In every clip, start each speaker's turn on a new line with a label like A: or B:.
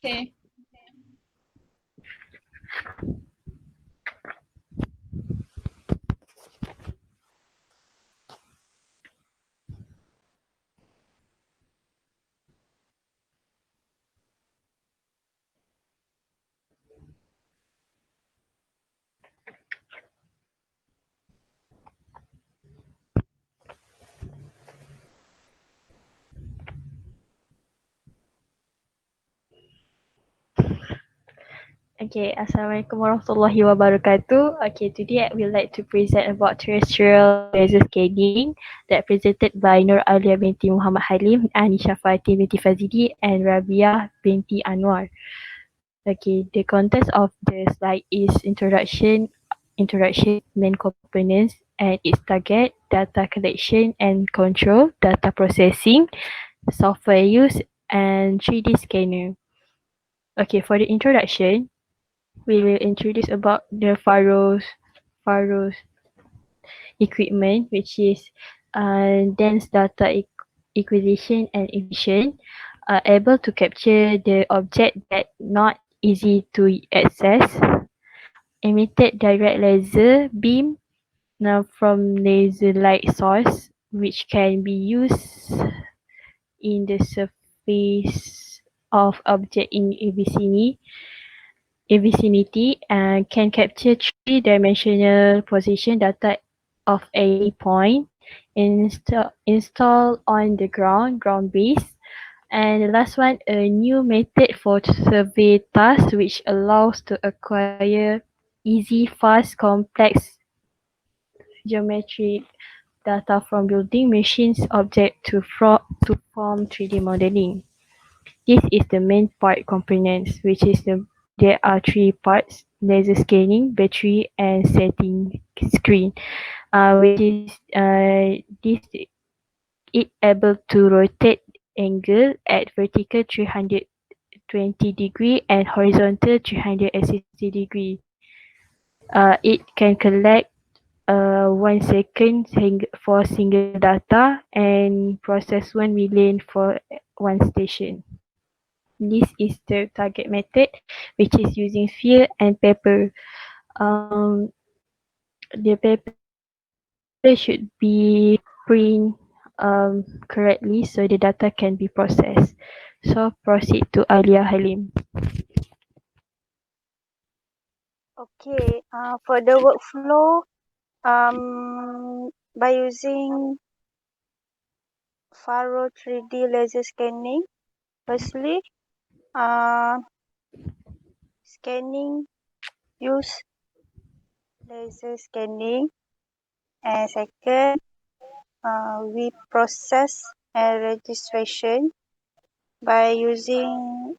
A: Okay.
B: Okay, Assalamualaikum warahmatullahi wabarakatuh. Okay, today I would like to present about terrestrial laser scanning that presented by Aliaa binti Mohamad Halim, Anesha Fathin binti Fadzidee and Rabiah binti Anwar. Okay, the context of the slide is introduction, main components and its target, data collection and control, data processing, software use and 3D scanner. Okay, for the introduction, we will introduce about the Faros equipment, which is dense data acquisition and efficient, able to capture the object that not easy to access, emitted direct laser beam now from laser light source, which can be used in the surface of object in vicinity and can capture three-dimensional position data of any point, install on the ground base. And the last one, a new method for survey tasks which allows to acquire easy, fast, complex geometric data from building machines object to form 3D modeling. This is the main part components, which is there are three parts: laser scanning, battery, and setting screen. Which is this it able to rotate angle at vertical 320 degree and horizontal 360 degree. It can collect 1 second for single data and process 1 million for one station. This is the target method, which is using sphere and paper. Um, the paper should be print correctly so the data can be processed. So proceed to Aliaa Halim.
C: Okay, for the workflow, by using Faro 3D laser scanning, firstly, uh, scanning use laser scanning, and second, we process and registration by using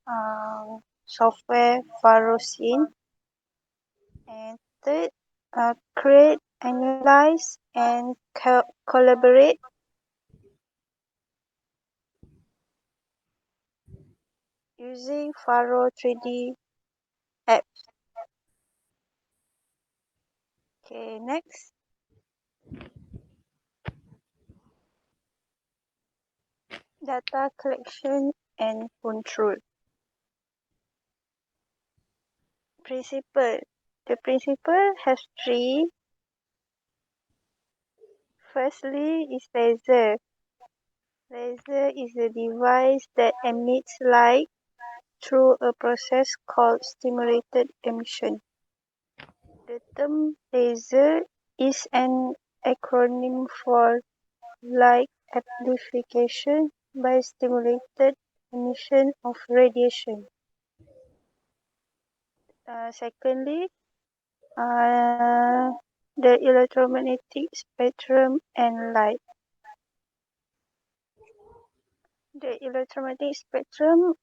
C: software Farosyn, and third, create, analyze, and collaborate using Faro 3D app. Okay, next. Data collection and control. Principle. The principle has three. Firstly is laser. Laser is a device that emits light through a process called stimulated emission. The term laser is an acronym for light amplification by stimulated emission of radiation. Secondly, the electromagnetic spectrum and light. The electromagnetic spectrum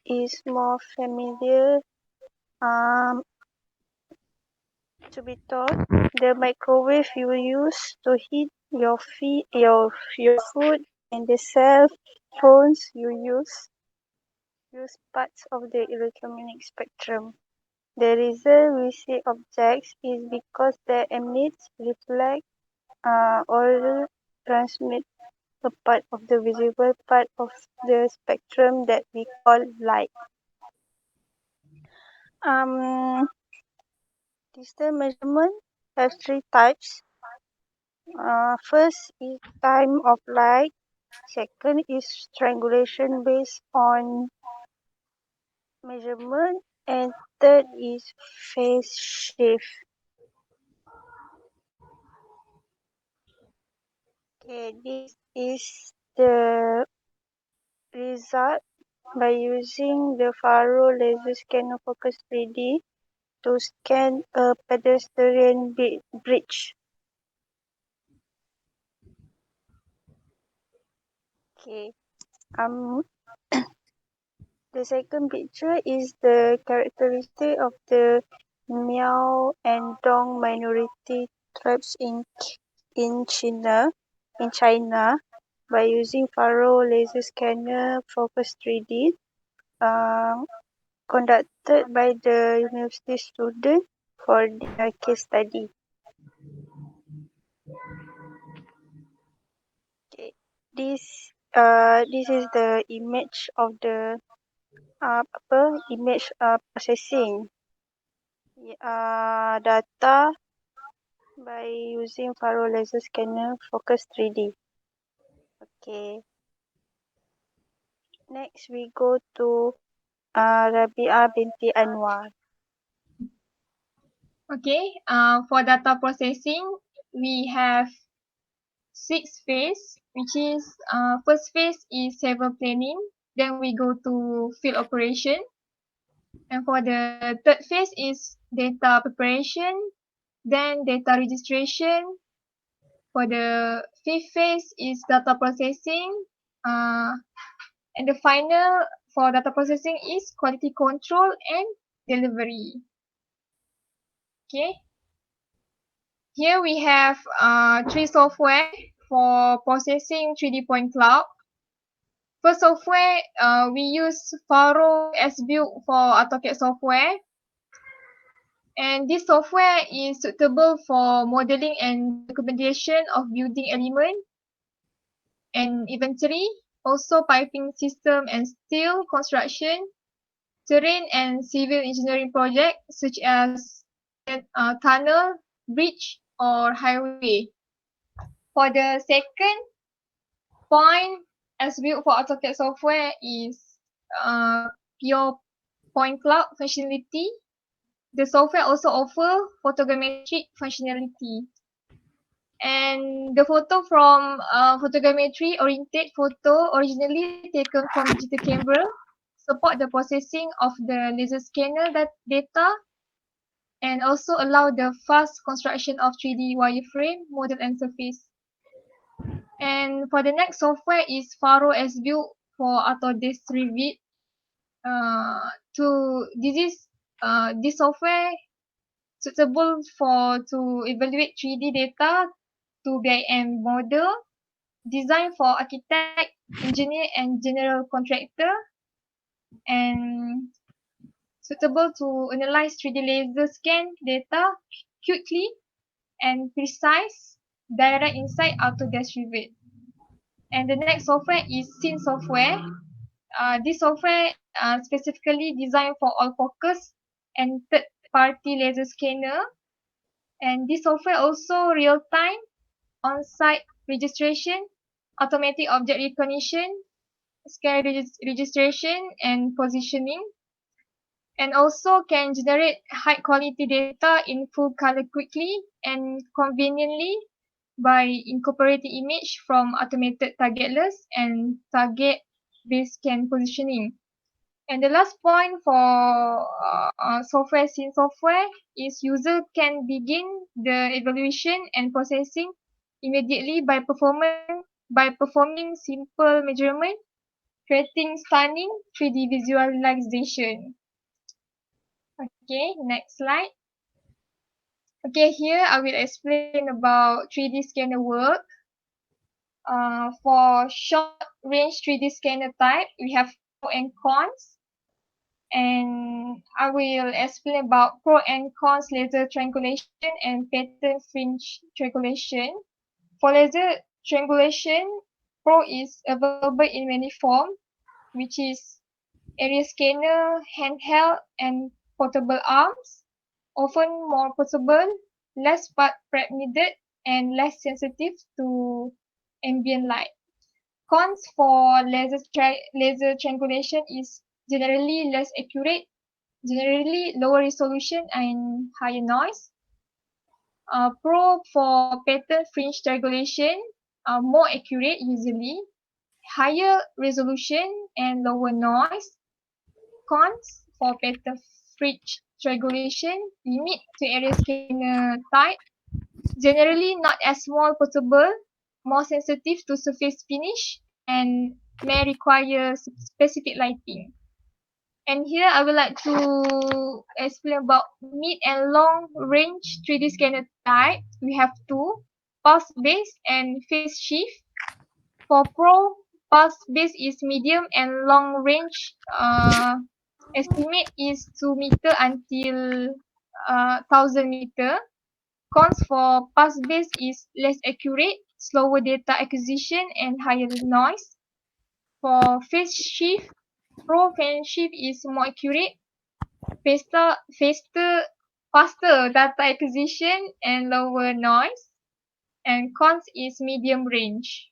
C: is more familiar to be taught. The microwave you use to heat your food, and the cell phones you use parts of the electromagnetic spectrum. The reason we see objects is because they emit, reflect, or transmit a part of the visible part of the spectrum that we call light. Um, Distance measurement has three types. First is time of light. Second is strangulation based on measurement, and third is phase shift. Okay, this is the result by using the Faro laser scanner focus 3D to scan a pedestrian bridge. Okay. Um, the second picture is the characteristic of the Miao and Dong minority tribes in China by using Faro laser scanner focus 3D, um, conducted by the university student for their case study. Okay. This is the image of the image processing data by using Faro laser scanner focus 3D. Okay. Next we go to Rabiah binti Anwar.
A: Okay, for data processing, we have 6 phase, which is first phase is server planning, then we go to field operation, and for the third phase is data preparation, then data registration. For the fifth phase is data processing, uh, and the final for data processing is quality control and delivery. Okay. Here we have 3 software for processing 3D point cloud. First software, we use Faro as built for AutoCAD software. And this software is suitable for modeling and documentation of building element and inventory, also piping system and steel construction, terrain and civil engineering projects such as tunnel, bridge, or highway. For the second point, as built for AutoCAD software, is pure point cloud functionality. The software also offers photogrammetric functionality. And the photo from photogrammetry oriented photo originally taken from digital camera support the processing of the laser scanner data and also allow the fast construction of 3D wireframe, model and surface. And for the next software is Faro as built for Autodesk Revit. This software suitable for to evaluate 3D data to BIM model, designed for architect, engineer, and general contractor, and suitable to analyze 3D laser scan data quickly and precise, direct insight Autodesk Revit. And the next software is Scene software. This software specifically designed for all focus and third-party laser scanner. And this software also real-time on-site registration, automatic object recognition, scan registration, and positioning. And also can generate high-quality data in full color quickly and conveniently by incorporating image from automated targetless and target-based scan positioning. And the last point for software scene software is user can begin the evaluation and processing immediately by performing simple measurement, creating stunning 3D visualization. Okay, next slide. Okay, here I will explain about 3D scanner work. For short range 3D scanner type, we have pro and cons. And I will explain about pro and cons laser triangulation and pattern fringe triangulation. For laser triangulation, pro is available in many forms, which is area scanner, handheld, and portable arms, often more portable, less part prep needed, and less sensitive to ambient light. Cons for laser triangulation is generally less accurate, generally lower resolution and higher noise. Pro for pattern fringe triangulation, more accurate usually, higher resolution and lower noise. Cons for pattern fringe triangulation, limit to area scanner type, generally not as small portable, more sensitive to surface finish, and may require specific lighting. And here I would like to explain about mid and long range 3D scanner type. We have two, pulse based and phase shift. For Pro, pulse based is medium and long range estimate is 2 meter until 1000 meter. Cons for pulse based is less accurate, slower data acquisition, and higher noise. For phase shift, Pro phase shift is more accurate, faster, faster, faster data acquisition, and lower noise. And cons is medium range.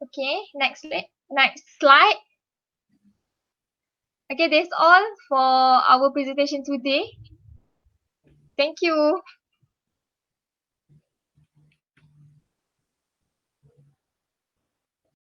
A: Okay, next slide. Okay, that's all for our presentation today. Thank you.